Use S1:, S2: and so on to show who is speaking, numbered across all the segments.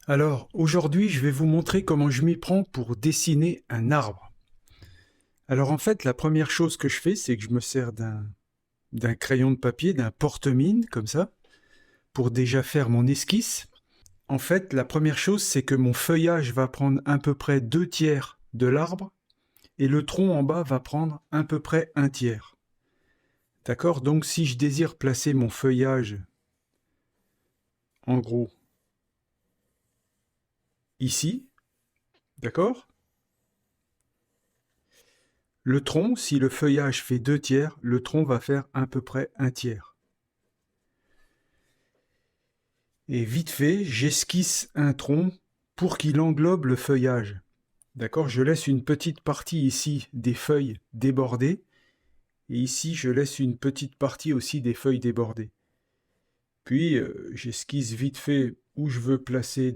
S1: Alors, aujourd'hui, je vais vous montrer comment je m'y prends pour dessiner un arbre. Alors en fait, la première chose que je fais, c'est que je me sers d'un crayon de papier, d'un porte-mine, comme ça, pour déjà faire mon esquisse. En fait, la première chose, c'est que mon feuillage va prendre à peu près 2/3 de l'arbre, et le tronc en bas va prendre à peu près 1/3. D'accord? Donc si je désire placer mon feuillage, en gros, ici, d'accord? Le tronc, si le feuillage fait 2/3, le tronc va faire à peu près 1/3. Et vite fait, j'esquisse un tronc pour qu'il englobe le feuillage. D'accord? Je laisse une petite partie ici des feuilles débordées, et ici je laisse une petite partie aussi des feuilles débordées. Puis j'esquisse vite fait où je veux placer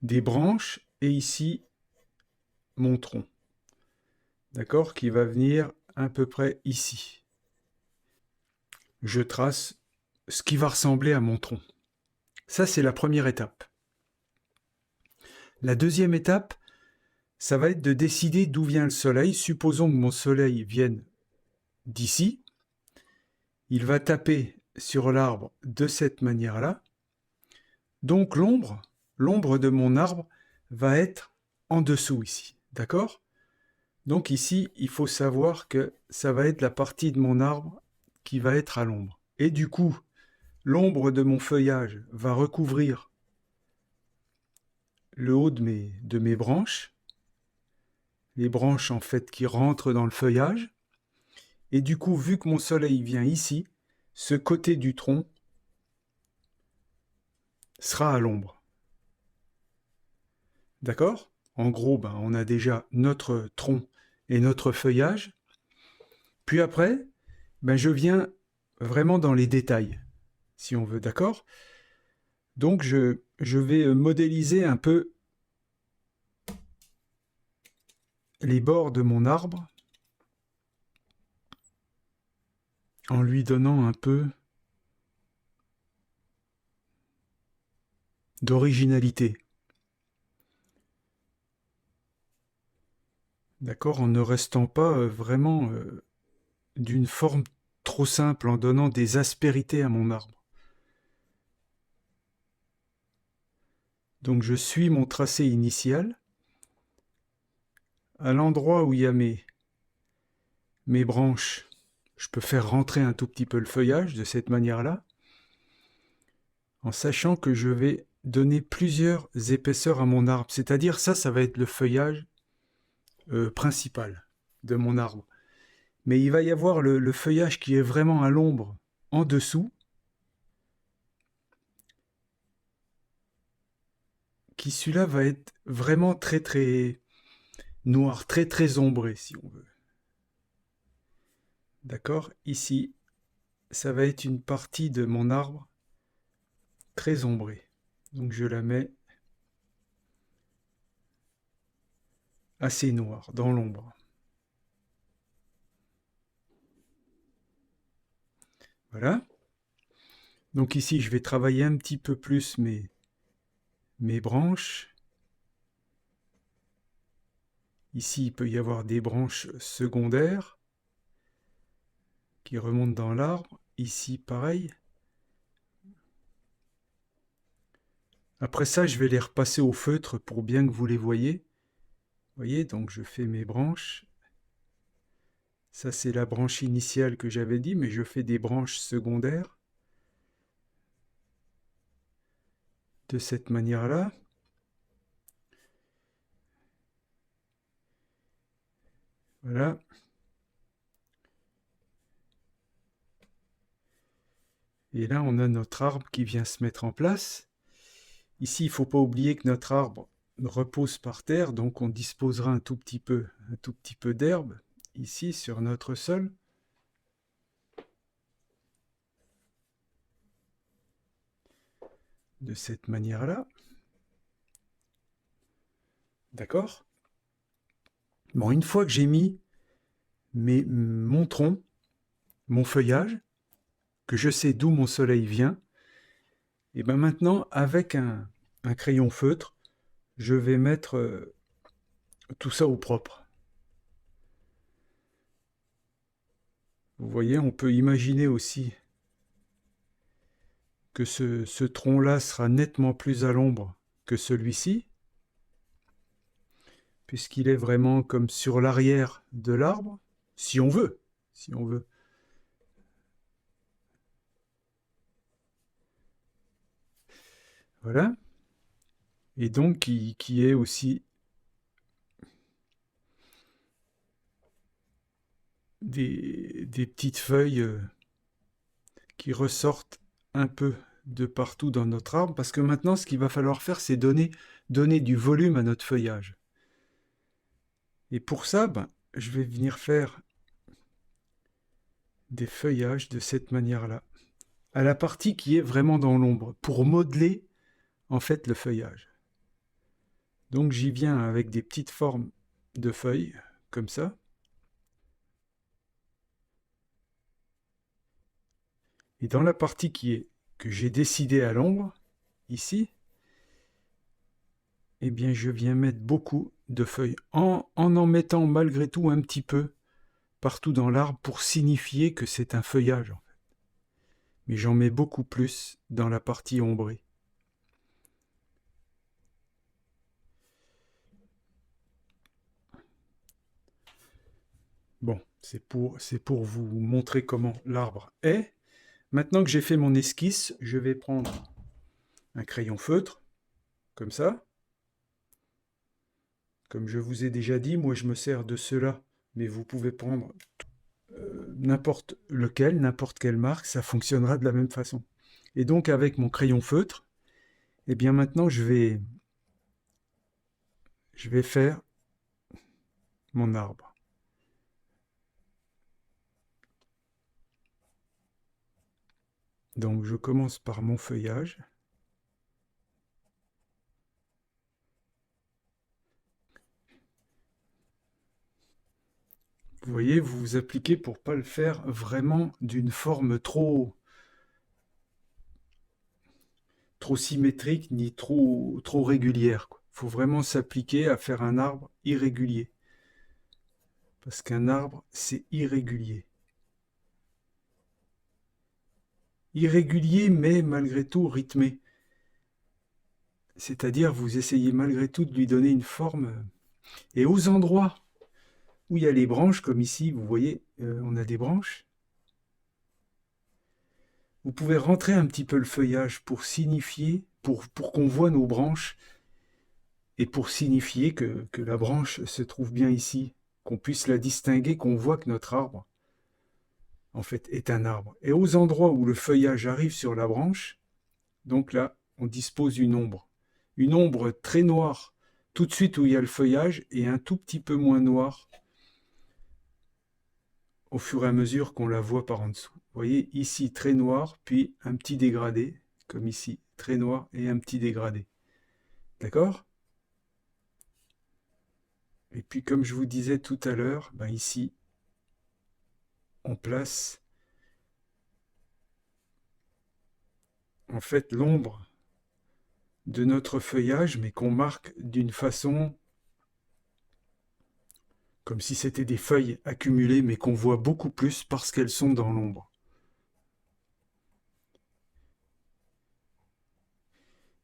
S1: des branches, et ici mon tronc. D'accord? Qui va venir à peu près ici. Je trace ce qui va ressembler à mon tronc. Ça, c'est la première étape. La deuxième étape, ça va être de décider d'où vient le soleil. Supposons que mon soleil vienne d'ici. Il va taper sur l'arbre de cette manière-là. Donc l'ombre de mon arbre va être en dessous ici. D'accord? Donc ici, il faut savoir que ça va être la partie de mon arbre qui va être à l'ombre. Et du coup, l'ombre de mon feuillage va recouvrir le haut de mes branches. Les branches en fait qui rentrent dans le feuillage. Et du coup, vu que mon soleil vient ici, ce côté du tronc sera à l'ombre. D'accord? En gros, on a déjà notre tronc et notre feuillage. Puis après, je viens vraiment dans les détails, si on veut, d'accord? Donc je vais modéliser un peu les bords de mon arbre en lui donnant un peu d'originalité. D'accord? En ne restant pas vraiment d'une forme trop simple, en donnant des aspérités à mon arbre. Donc je suis mon tracé initial. À l'endroit où il y a mes branches, je peux faire rentrer un tout petit peu le feuillage de cette manière-là, en sachant que je vais donner plusieurs épaisseurs à mon arbre. C'est-à-dire ça va être le feuillage principal de mon arbre. Mais il va y avoir le feuillage qui est vraiment à l'ombre en dessous, qui celui-là va être vraiment très très noir, très très ombré si on veut. D'accord? Ici, ça va être une partie de mon arbre très ombrée. Donc je la mets assez noire dans l'ombre. Voilà. Donc ici, je vais travailler un petit peu plus mes branches. Ici, il peut y avoir des branches secondaires qui remontent dans l'arbre. Ici, pareil. Après ça, je vais les repasser au feutre pour bien que vous les voyez. Vous voyez, donc je fais mes branches. Ça, c'est la branche initiale que j'avais dit, mais je fais des branches secondaires. De cette manière-là. Voilà. Et là, on a notre arbre qui vient se mettre en place. Ici, il ne faut pas oublier que notre arbre repose par terre, donc on disposera un tout petit peu d'herbe ici sur notre sol. De cette manière-là. D'accord? Bon, une fois que j'ai mis mon tronc, mon feuillage, que je sais d'où mon soleil vient, Et bien maintenant, avec un crayon feutre, je vais mettre tout ça au propre. Vous voyez, on peut imaginer aussi que ce tronc-là sera nettement plus à l'ombre que celui-ci, puisqu'il est vraiment comme sur l'arrière de l'arbre, si on veut, si on veut. Voilà. Et donc qui est aussi des petites feuilles qui ressortent un peu de partout dans notre arbre, parce que maintenant, ce qu'il va falloir faire, c'est donner du volume à notre feuillage. Et pour ça, ben, je vais venir faire des feuillages de cette manière-là, à la partie qui est vraiment dans l'ombre, pour modeler en fait le feuillage. Donc j'y viens avec des petites formes de feuilles, comme ça. Et dans la partie que j'ai décidé à l'ombre, ici, eh bien je viens mettre beaucoup de feuilles, en mettant malgré tout un petit peu partout dans l'arbre pour signifier que c'est un feuillage. Mais j'en mets beaucoup plus dans la partie ombrée. Bon, c'est pour vous montrer comment l'arbre est. Maintenant que j'ai fait mon esquisse, je vais prendre un crayon feutre, comme ça. Comme je vous ai déjà dit, moi je me sers de cela, mais vous pouvez prendre n'importe lequel, n'importe quelle marque, ça fonctionnera de la même façon. Et donc avec mon crayon feutre, eh bien maintenant je vais faire mon arbre. Donc je commence par mon feuillage. Vous voyez, vous vous appliquez pour pas le faire vraiment d'une forme trop symétrique ni trop régulière. Il faut vraiment s'appliquer à faire un arbre irrégulier. Parce qu'un arbre, c'est irrégulier. Irrégulier, mais malgré tout rythmé. C'est-à-dire, vous essayez malgré tout de lui donner une forme. Et aux endroits où il y a les branches, comme ici, vous voyez, on a des branches, vous pouvez rentrer un petit peu le feuillage pour signifier, pour qu'on voit nos branches, et pour signifier que la branche se trouve bien ici, qu'on puisse la distinguer, qu'on voit que notre arbre, en fait, est un arbre. Et aux endroits où le feuillage arrive sur la branche, donc là, on dispose une ombre très noire, tout de suite où il y a le feuillage, et un tout petit peu moins noir au fur et à mesure qu'on la voit par en dessous. Vous voyez, ici, très noir, puis un petit dégradé, comme ici, très noir et un petit dégradé. D'accord ? Et puis, comme je vous disais tout à l'heure, ben ici, on place en fait l'ombre de notre feuillage, mais qu'on marque d'une façon comme si c'était des feuilles accumulées, mais qu'on voit beaucoup plus parce qu'elles sont dans l'ombre.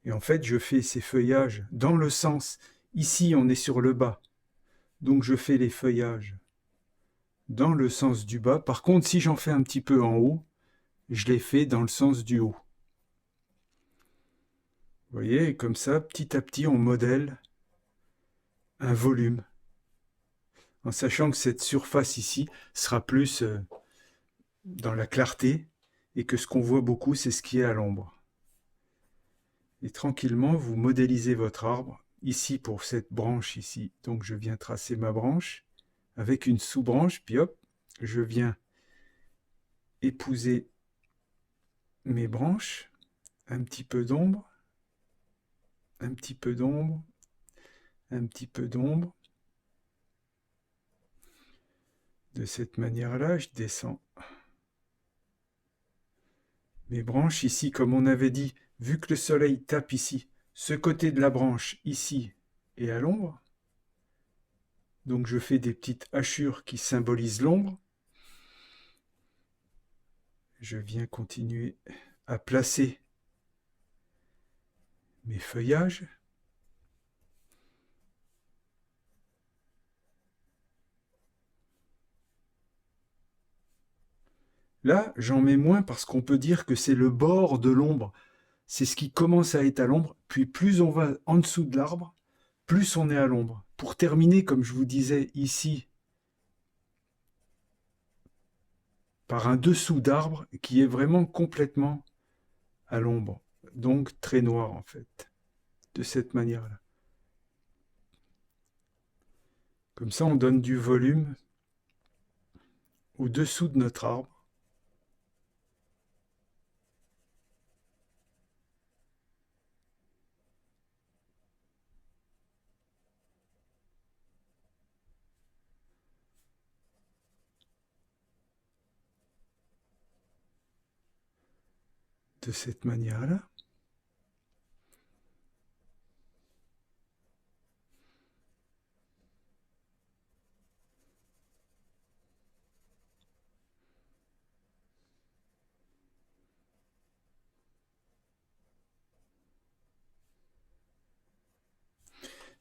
S1: Et en fait, je fais ces feuillages dans le sens, ici on est sur le bas, donc je fais les feuillages dans le sens du bas. Par contre, si j'en fais un petit peu en haut, je les fais dans le sens du haut. Vous voyez, et comme ça, petit à petit, on modèle un volume, en sachant que cette surface ici sera plus dans la clarté, et que ce qu'on voit beaucoup, c'est ce qui est à l'ombre. Et tranquillement, vous modélisez votre arbre, ici pour cette branche ici. Donc je viens tracer ma branche avec une sous-branche, puis hop, je viens épouser mes branches, un petit peu d'ombre, un petit peu d'ombre, un petit peu d'ombre. De cette manière-là, je descends mes branches ici, comme on avait dit, vu que le soleil tape ici, ce côté de la branche ici est à l'ombre, donc je fais des petites hachures qui symbolisent l'ombre. Je viens continuer à placer mes feuillages. Là, j'en mets moins parce qu'on peut dire que c'est le bord de l'ombre. C'est ce qui commence à être à l'ombre, puis plus on va en dessous de l'arbre, plus on est à l'ombre. Pour terminer, comme je vous disais ici, par un dessous d'arbre qui est vraiment complètement à l'ombre, donc très noir en fait, de cette manière-là. Comme ça, on donne du volume au-dessous de notre arbre. De cette manière-là.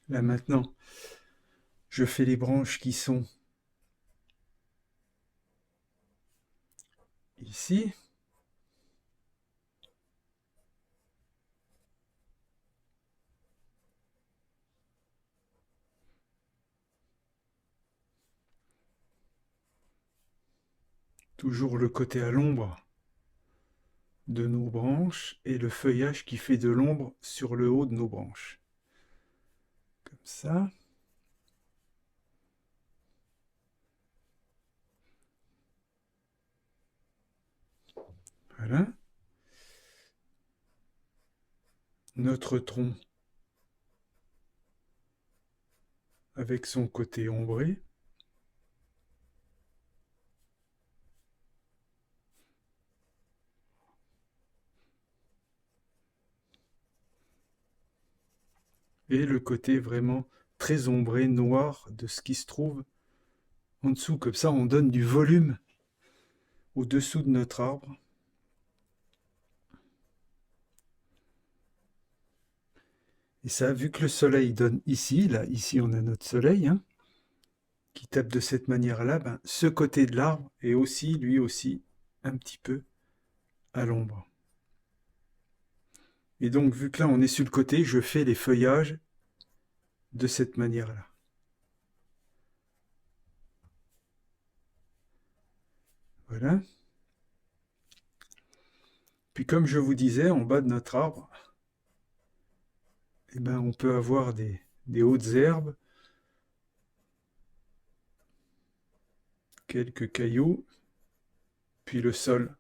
S1: Là maintenant, je fais les branches qui sont ici. Toujours le côté à l'ombre de nos branches et le feuillage qui fait de l'ombre sur le haut de nos branches. Comme ça. Voilà. Notre tronc avec son côté ombré. Et le côté vraiment très ombré, noir de ce qui se trouve en dessous. Comme ça, on donne du volume au-dessous de notre arbre. Et ça, vu que le soleil donne ici, là, ici on a notre soleil, hein, qui tape de cette manière-là, ben, ce côté de l'arbre est aussi, lui aussi, un petit peu à l'ombre. Et donc, vu que là on est sur le côté, je fais les feuillages de cette manière-là. Voilà. Puis comme je vous disais, en bas de notre arbre, eh ben, on peut avoir des hautes herbes, quelques cailloux, puis le sol.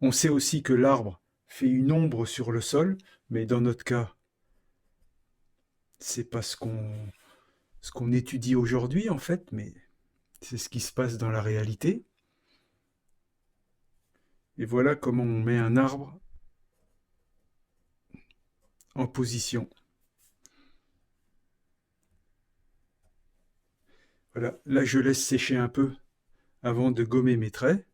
S1: On sait aussi que l'arbre fait une ombre sur le sol, mais dans notre cas, c'est pas ce qu'on étudie aujourd'hui en fait, mais c'est ce qui se passe dans la réalité. Et voilà comment on met un arbre en position. Voilà, là je laisse sécher un peu avant de gommer mes traits.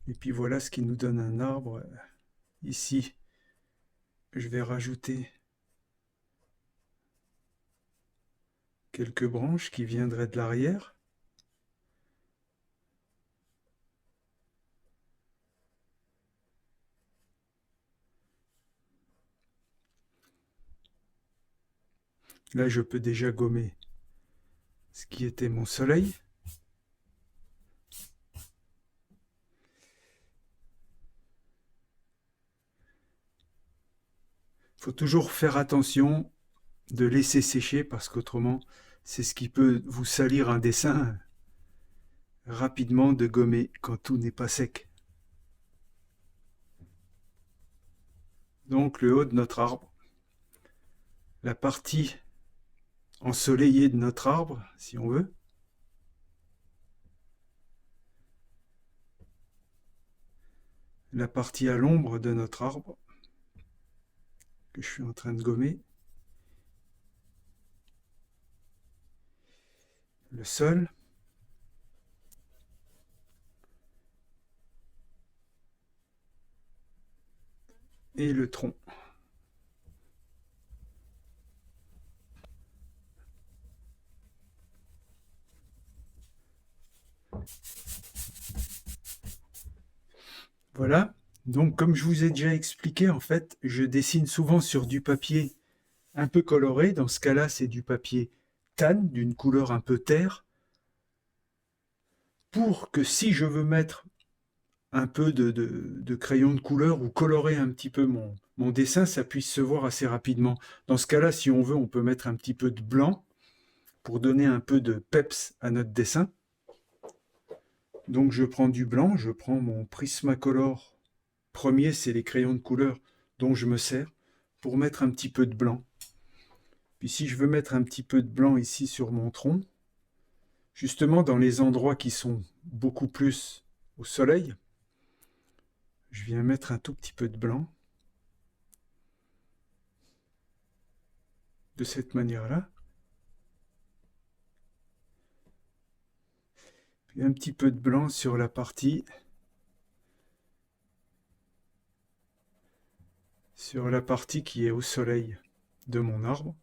S1: Et puis voilà ce qui nous donne un arbre. Ici, je vais rajouter quelques branches qui viendraient de l'arrière. Là, je peux déjà gommer ce qui était mon soleil. Il faut toujours faire attention de laisser sécher parce qu'autrement, c'est ce qui peut vous salir un dessin rapidement de gommer quand tout n'est pas sec. Donc le haut de notre arbre, la partie ensoleillée de notre arbre, si on veut. La partie à l'ombre de notre arbre que je suis en train de gommer. Le sol. Et le tronc. Voilà, donc comme je vous ai déjà expliqué, en fait, je dessine souvent sur du papier un peu coloré. Dans ce cas-là, c'est du papier tan, d'une couleur un peu terre, pour que si je veux mettre un peu de crayon de couleur ou colorer un petit peu mon dessin, ça puisse se voir assez rapidement. Dans ce cas-là, si on veut, on peut mettre un petit peu de blanc pour donner un peu de peps à notre dessin. Donc je prends du blanc, je prends mon Prismacolor. Premier, c'est les crayons de couleur dont je me sers pour mettre un petit peu de blanc. Puis si je veux mettre un petit peu de blanc ici sur mon tronc, justement dans les endroits qui sont beaucoup plus au soleil, je viens mettre un tout petit peu de blanc. De cette manière-là. Puis un petit peu de blanc sur la partie qui est au soleil de mon arbre.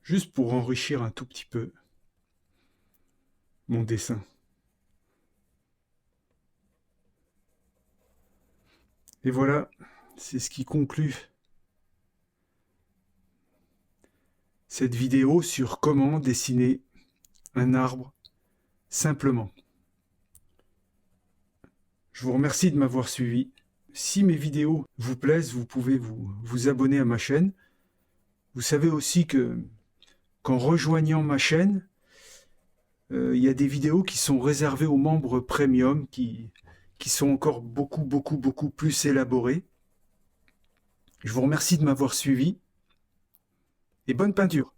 S1: Juste pour enrichir un tout petit peu mon dessin. Et voilà, c'est ce qui conclut cette vidéo sur comment dessiner un arbre simplement. Je vous remercie de m'avoir suivi. Si mes vidéos vous plaisent, vous pouvez vous abonner à ma chaîne. Vous savez aussi qu'en rejoignant ma chaîne, il y a des vidéos qui sont réservées aux membres premium qui sont encore beaucoup plus élaborées. Je vous remercie de m'avoir suivi et bonne peinture.